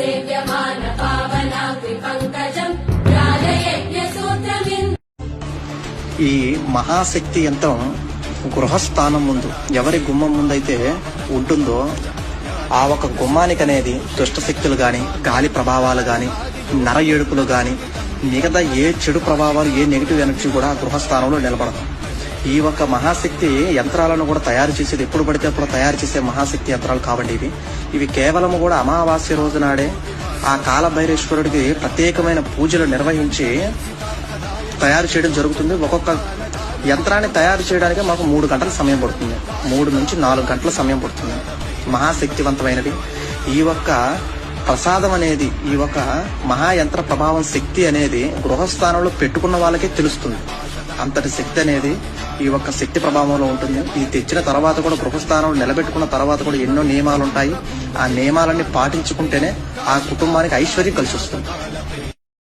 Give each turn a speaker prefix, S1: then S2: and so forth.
S1: సేవ్యమాన పావనాగ్ని పంకజం రాజయజ్ఞ సూత్రమిన్.
S2: ఈ మహాశక్తి యంత్రం గృహస్థానం ముందు ఎవరి గుమ్మం ముందైతే ఉంటుందో ఆ ఒక గుమ్మానికి అనేది దుష్ట శక్తులు గాని, గాలి ప్రభావాలు గాని, నర ఏడుపులు గాని, మిగతా ఏ చెడు ప్రభావాలు, ఏ నెగిటివ్ ఎనర్జీ కూడా గృహస్థానంలో నిలబడదు. ఈ ఒక్క మహాశక్తి యంత్రాలను కూడా తయారు చేసేది ఎప్పుడు పడితే అప్పుడు తయారు చేసే మహాశక్తి యంత్రాలు కాబట్టి ఇవి కేవలం కూడా అమావాస్య రోజు నాడే ఆ కాలభైరేశ్వరుడికి ప్రత్యేకమైన పూజలు నిర్వహించి తయారు చేయడం జరుగుతుంది. ఒక్కొక్క యంత్రాన్ని తయారు చేయడానికి మాకు 3 గంటల సమయం పడుతుంది. 3 నుంచి 4 గంటల సమయం పడుతుంది. మహాశక్తివంతమైనది ఈ ఒక్క ప్రసాదం అనేది, ఈ ఒక్క మహాయంత్ర ప్రభావం శక్తి అనేది గృహస్థానంలో పెట్టుకున్న వాళ్ళకే తెలుస్తుంది. అంతటి శక్తి అనేది ఈ ఒక్క శక్తి ప్రభావంలో ఉంటుంది. ఇది తెచ్చిన తర్వాత కూడా గృహస్థానంలో నిలబెట్టుకున్న తర్వాత కూడా ఎన్నో నియమాలు ఉంటాయి. ఆ నియమాలన్నీ పాటించుకుంటేనే ఆ కుటుంబానికి ఐశ్వర్యం కలిసి వస్తుంది.